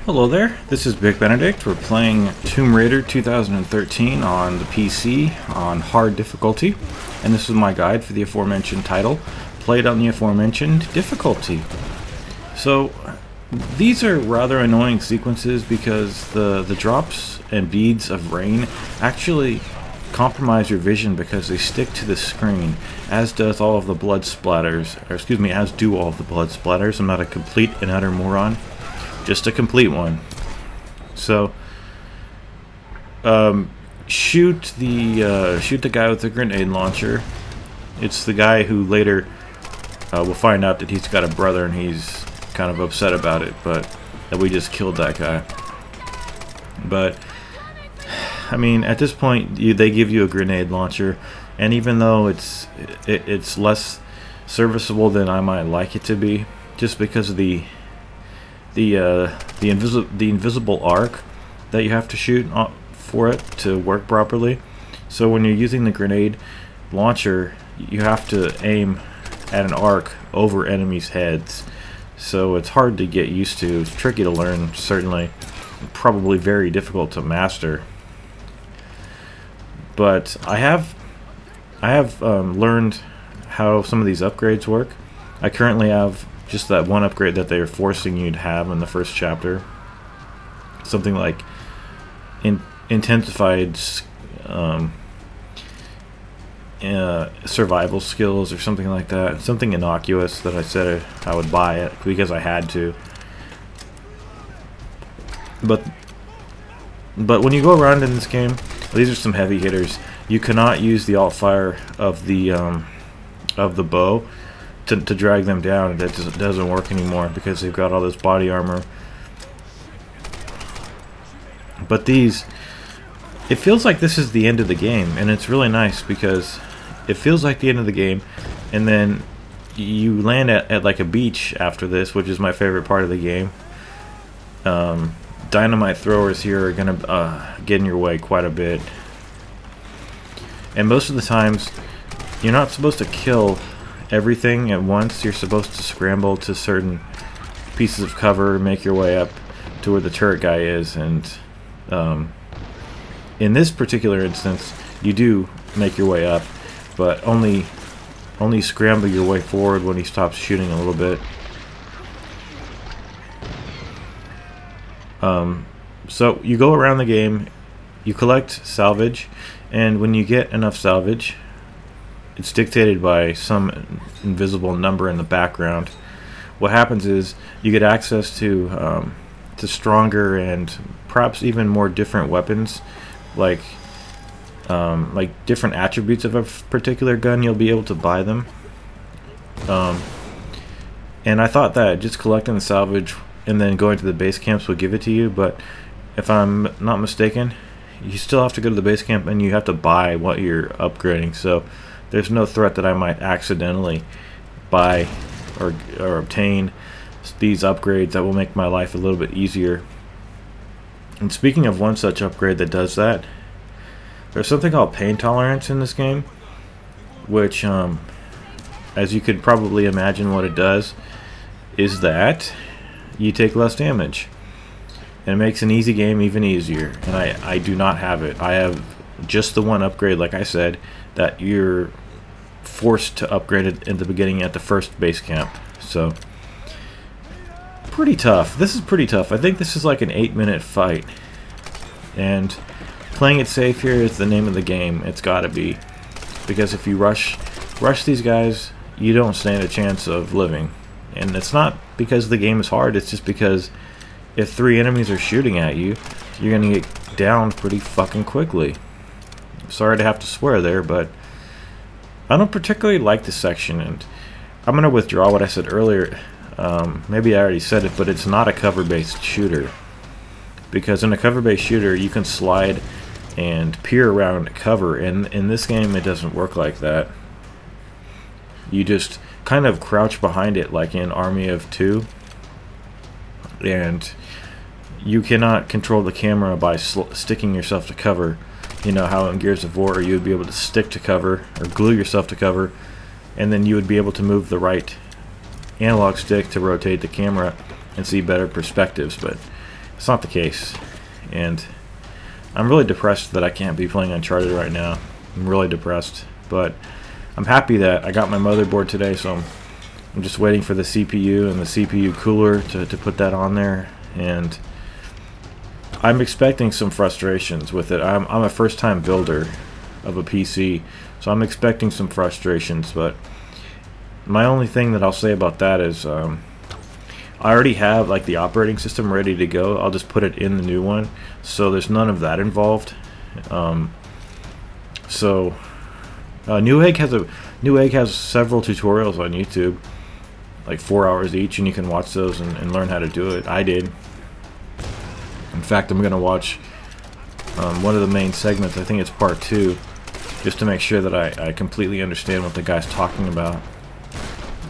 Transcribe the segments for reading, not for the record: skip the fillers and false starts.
Hello there, this is Big Benedict. We're playing Tomb Raider 2013 on the PC on hard difficulty, and this is my guide for the aforementioned title, played on the aforementioned difficulty. So these are rather annoying sequences because the drops and beads of rain actually compromise your vision because they stick to the screen, as does all of the blood splatters, or excuse me, as do all of the blood splatters. I'm not a complete and utter moron. Just a complete one. So, shoot the guy with the grenade launcher. It's the guy who later will find out that he's got a brother and he's kind of upset about it, but that we just killed that guy. But I mean, at this point, they give you a grenade launcher, and even though it's less serviceable than I might like it to be, just because of the invisible arc that you have to shoot for it to work properly. So when you're using the grenade launcher, you have to aim at an arc over enemies' heads. So it's hard to get used to. It's tricky to learn, certainly. Probably very difficult to master. But I have learned how some of these upgrades work. I currently have just that one upgrade that they're forcing you to have in the first chapter. Something like intensified survival skills or something like that. Something innocuous that I said I would buy it because I had to. But when you go around in this game, these are some heavy hitters. You cannot use the alt fire of the bow to drag them down. That doesn't work anymore because they've got all this body armor. But these, it feels like this is the end of the game, and it's really nice because it feels like the end of the game, and then you land at like a beach after this, which is my favorite part of the game. Dynamite throwers here are gonna get in your way quite a bit, and most of the times you're not supposed to kill everything at once. You're supposed to scramble to certain pieces of cover, make your way up to where the turret guy is, and in this particular instance you do make your way up, but only scramble your way forward when he stops shooting a little bit. So you go around the game, you collect salvage, and when you get enough salvage, it's dictated by some invisible number in the background. What happens is you get access to stronger and perhaps even more different weapons, like different attributes of a particular gun. You'll be able to buy them. And I thought that just collecting the salvage and then going to the base camps would give it to you, but if I'm not mistaken, you still have to go to the base camp and you have to buy what you're upgrading. So there's no threat that I might accidentally buy or obtain these upgrades that will make my life a little bit easier. And speaking of one such upgrade that does that, there's something called pain tolerance in this game, which, as you could probably imagine what it does, is that you take less damage. And it makes an easy game even easier. And I do not have it. I have just the one upgrade, like I said, that you're forced to upgrade it in the beginning at the first base camp. So pretty tough. This is pretty tough. I think this is like an 8-minute fight, and playing it safe here is the name of the game. It's gotta be, because if you rush these guys, you don't stand a chance of living. And it's not because the game is hard, it's just because if 3 enemies are shooting at you, you're gonna get downed pretty fucking quickly. Sorry to have to swear there, but I don't particularly like this section, and I'm going to withdraw what I said earlier. Maybe I already said it, but it's not a cover-based shooter. Because in a cover-based shooter, you can slide and peer around cover, and in this game, it doesn't work like that. You just kind of crouch behind it like in Army of Two, and you cannot control the camera by sticking yourself to cover. You know how in Gears of War you would be able to stick to cover or glue yourself to cover, and then you would be able to move the right analog stick to rotate the camera and see better perspectives. But It's not the case, and I'm really depressed that I can't be playing Uncharted right now. I'm really depressed, but I'm happy that I got my motherboard today, so I'm just waiting for the CPU and the CPU cooler to put that on there, and I'm expecting some frustrations with it. I'm a first-time builder of a PC, so I'm expecting some frustrations, but my only thing that I'll say about that is I already have like the operating system ready to go. I'll just put it in the new one, so there's none of that involved. Newegg has several tutorials on YouTube, like 4 hours each, and you can watch those and learn how to do it. I did. In fact, I'm gonna watch one of the main segments. I think it's part 2, just to make sure that I completely understand what the guy's talking about.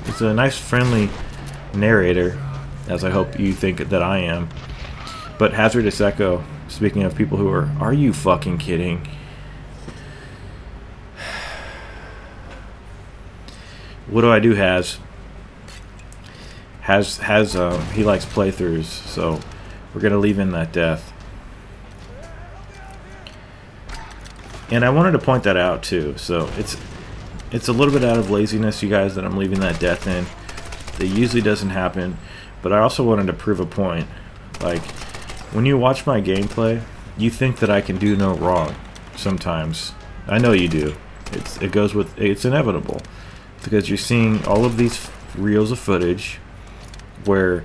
He's a nice, friendly narrator, as I hope you think that I am. But Hazardous Echo, speaking of people who are you fucking kidding? What do I do, Has he likes playthroughs, so we're gonna leave in that death. And I wanted to point that out too, so it's a little bit out of laziness, you guys, that I'm leaving that death in. It usually doesn't happen, but I also wanted to prove a point. Like, when you watch my gameplay, you think that I can do no wrong sometimes. I know you do. It's inevitable, because you're seeing all of these reels of footage where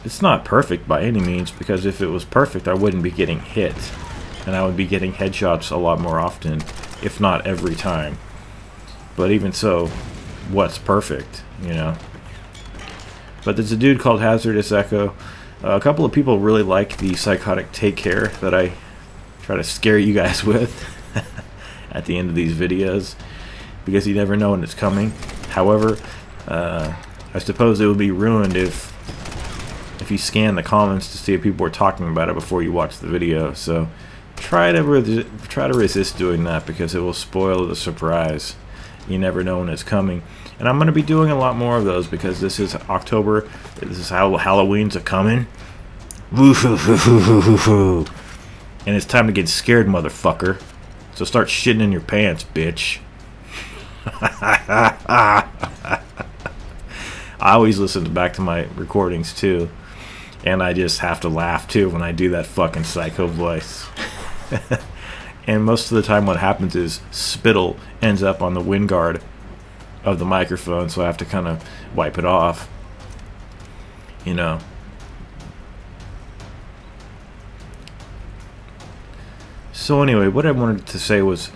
it's not perfect by any means, because if it was perfect I wouldn't be getting hit, and I would be getting headshots a lot more often, if not every time. But even so, what's perfect, you know? But there's a dude called Hazardous Echo. A couple of people really like the psychotic take care that I try to scare you guys with at the end of these videos, because you never know when it's coming. However, I suppose it would be ruined if you scan the comments to see if people are talking about it before you watch the video. So try to resist doing that, because it will spoil the surprise. You never know when it's coming. And I'm going to be doing a lot more of those, because this is October. This is how Halloween's a-coming. And it's time to get scared, motherfucker. So start shitting in your pants, bitch. I always listen back to my recordings too, and I just have to laugh too when I do that fucking psycho voice. And most of the time what happens is spittle ends up on the wind guard of the microphone, so I have to kind of wipe it off, you know. So anyway, what I wanted to say was,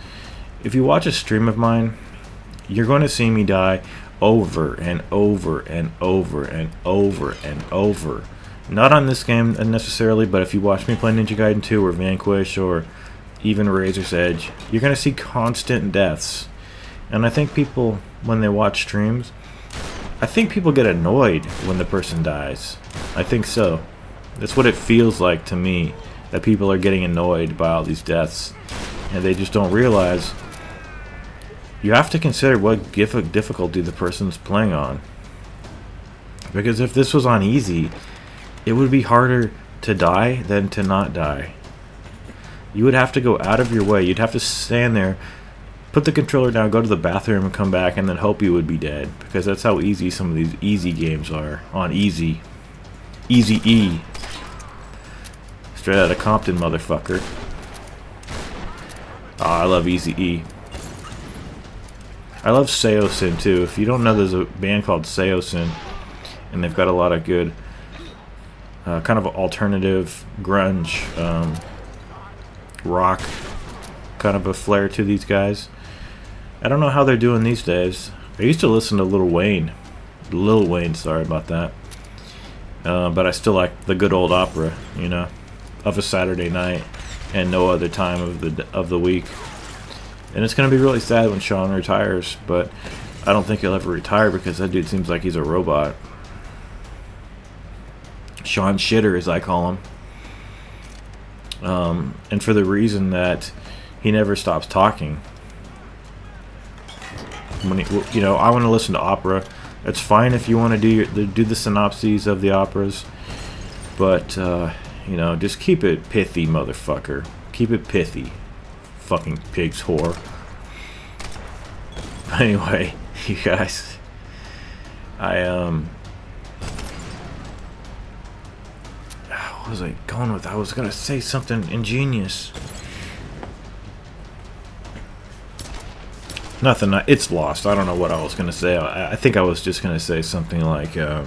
if you watch a stream of mine, you're going to see me die over and over and over and over and over. Not on this game necessarily, but if you watch me play Ninja Gaiden 2 or Vanquish or even Razor's Edge, you're going to see constant deaths. And I think people, when they watch streams, I think people get annoyed when the person dies. I think so. That's what it feels like to me, that people are getting annoyed by all these deaths, and they just don't realize you have to consider what difficulty the person's playing on. Because if this was on easy, it would be harder to die than to not die. You would have to go out of your way. You'd have to stand there, put the controller down, go to the bathroom, and come back, and then hope you would be dead. Because that's how easy some of these easy games are. On easy. Easy E. Straight out of Compton, motherfucker. Oh, I love Easy E. I love Seosin too. If you don't know, there's a band called Seosin, and they've got a lot of good kind of alternative grunge rock kind of a flair to these guys. I don't know how they're doing these days. I used to listen to Lil Wayne, sorry about that, but I still like the good old opera, you know, of a Saturday night and no other time of the week. And it's going to be really sad when Sean retires, but I don't think he'll ever retire, because that dude seems like he's a robot. Sean Shitter, as I call him. And for the reason that he never stops talking. When he, you know, I want to listen to opera. It's fine if you want to do the synopses of the operas. But you know, just keep it pithy, motherfucker. Keep it pithy, fucking pig's whore. But anyway, you guys, what was I going with? I was gonna say something ingenious. Nothing. It's lost. I don't know what I was gonna say. I think I was just gonna say something like, you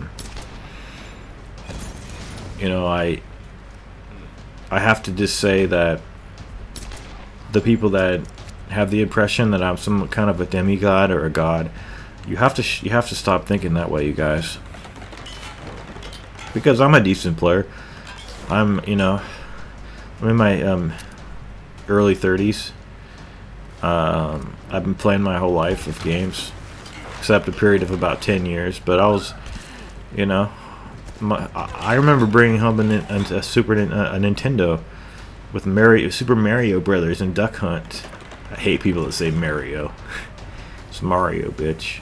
know, I have to just say that the people that have the impression that I'm some kind of a demigod or a god, you have to stop thinking that way, you guys. Because I'm a decent player. I'm in my early 30s. I've been playing my whole life with games, except a period of about 10 years. But I was, you know, I remember bringing home a Nintendo with Super Mario Brothers and Duck Hunt. I hate people that say Mario. It's Mario, bitch.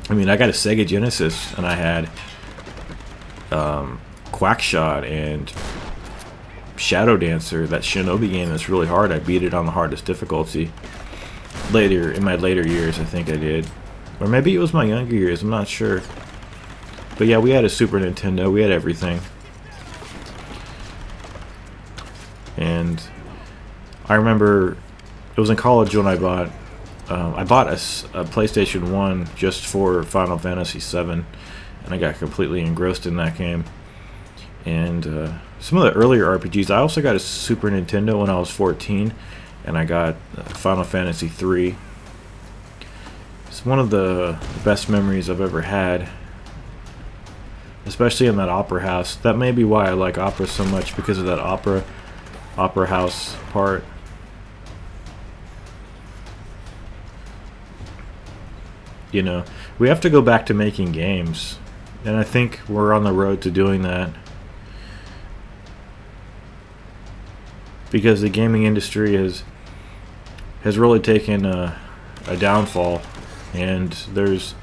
I mean, I got a Sega Genesis, and I had Quackshot and Shadow Dancer, that Shinobi game that's really hard. I beat it on the hardest difficulty. In my later years, I think I did. Or maybe it was my younger years, I'm not sure. But yeah, we had a Super Nintendo, we had everything. And I remember it was in college when I bought a PlayStation 1 just for Final Fantasy VII, and I got completely engrossed in that game. And some of the earlier RPGs, I also got a Super Nintendo when I was 14, and I got Final Fantasy III. It's one of the best memories I've ever had, especially in that opera house. That may be why I like opera so much, because of that opera house part. You know, we have to go back to making games, and I think we're on the road to doing that. Because the gaming industry has really taken a downfall, and there is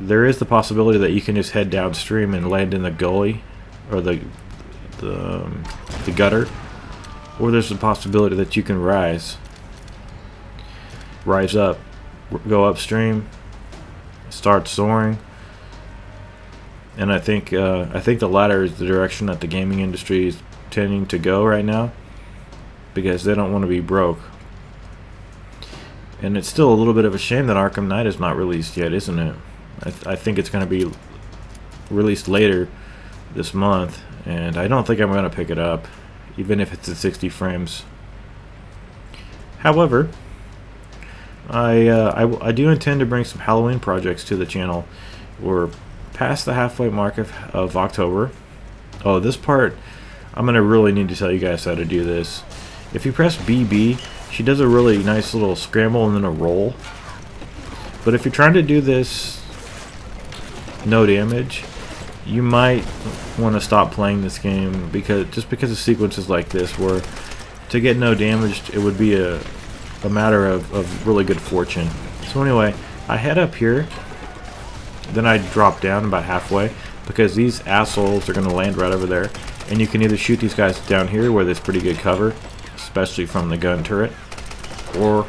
the possibility that you can just head downstream and land in the gully or the gutter, or there's the possibility that you can rise up, go upstream, start soaring. And I think the latter is the direction that the gaming industry is tending to go right now, because they don't want to be broke. And it's still a little bit of a shame that Arkham Knight is not released yet, isn't it? I think it's going to be released later this month, and I don't think I'm going to pick it up, even if it's at 60 frames. However, I do intend to bring some Halloween projects to the channel. We're past the halfway mark of October. Oh, this part, I'm going to really need to tell you guys how to do this. If you press BB, she does a really nice little scramble and then a roll. But if you're trying to do this no damage, you might want to stop playing this game, because of sequences like this, where to get no damage, it would be a matter of really good fortune. So anyway, I head up here, then I drop down about halfway, because these assholes are going to land right over there. And you can either shoot these guys down here where there's pretty good cover, especially from the gun turret, or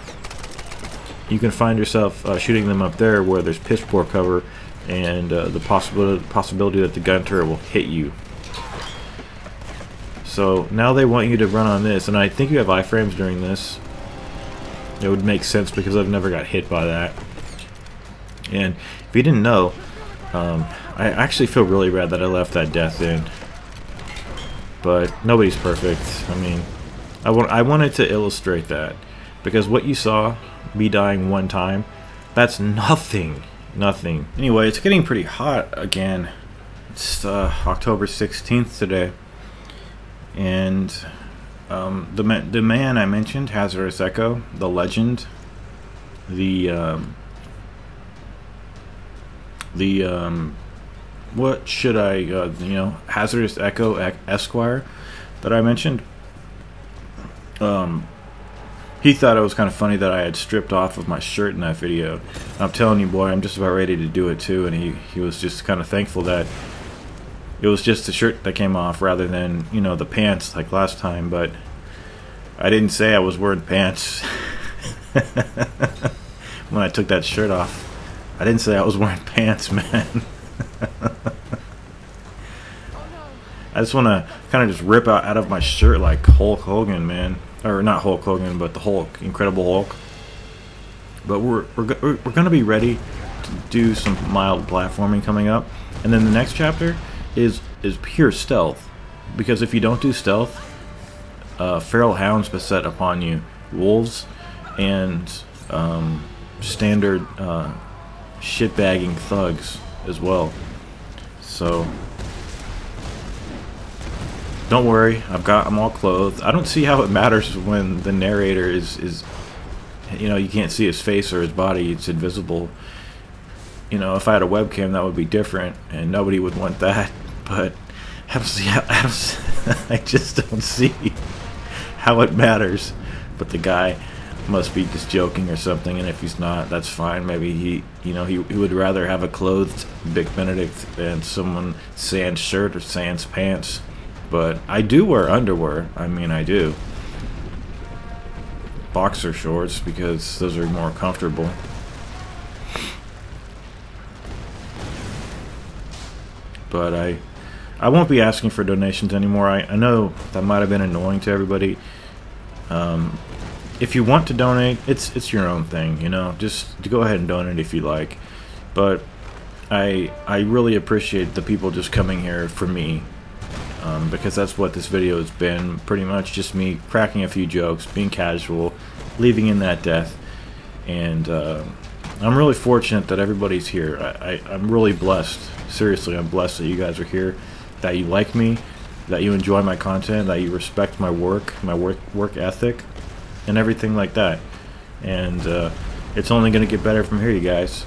you can find yourself shooting them up there where there's piss poor cover, and the possibility that the gun turret will hit you. So now they want you to run on this, and I think you have iframes during this. It would make sense, because I've never got hit by that. And if you didn't know, I actually feel really bad that I left that death in. But nobody's perfect. I mean, I wanted to illustrate that, because what you saw, me dying one time, that's nothing. Anyway, it's getting pretty hot again. It's October 16th today, and the man I mentioned, Hazardous Echo, the legend, what should I, Hazardous Echo Esquire that I mentioned, He thought it was kind of funny that I had stripped off of my shirt in that video. I'm telling you, boy, I'm just about ready to do it too, and he was just kind of thankful that it was just the shirt that came off rather than, you know, the pants like last time. But I didn't say I was wearing pants when I took that shirt off. I didn't say I was wearing pants, man. I just want to kind of just rip out of my shirt like Hulk Hogan, man. Or not Hulk Hogan, but the Hulk, Incredible Hulk. But we're gonna be ready to do some mild platforming coming up, and then the next chapter is pure stealth. Because if you don't do stealth, feral hounds beset upon you, wolves, and standard shitbagging thugs as well. So don't worry, I'm all clothed. I don't see how it matters when the narrator is you know, you can't see his face or his body, it's invisible. You know, if I had a webcam that would be different and nobody would want that, but I just don't see how it matters. But the guy must be just joking or something, and if he's not, that's fine. Maybe he would rather have a clothed Big Benedict than someone sans shirt or sans pants. But I do wear underwear. I mean, I do. Boxer shorts, because those are more comfortable. But I won't be asking for donations anymore. I know that might have been annoying to everybody. If you want to donate, it's your own thing, you know. Just go ahead and donate if you like. But I really appreciate the people just coming here for me. Because that's what this video has been, pretty much just me cracking a few jokes, being casual, leaving in that death, and I'm really fortunate that everybody's here. I'm really blessed. Seriously, I'm blessed that you guys are here, that you like me, that you enjoy my content, that you respect my work ethic, and everything like that. And it's only going to get better from here, you guys.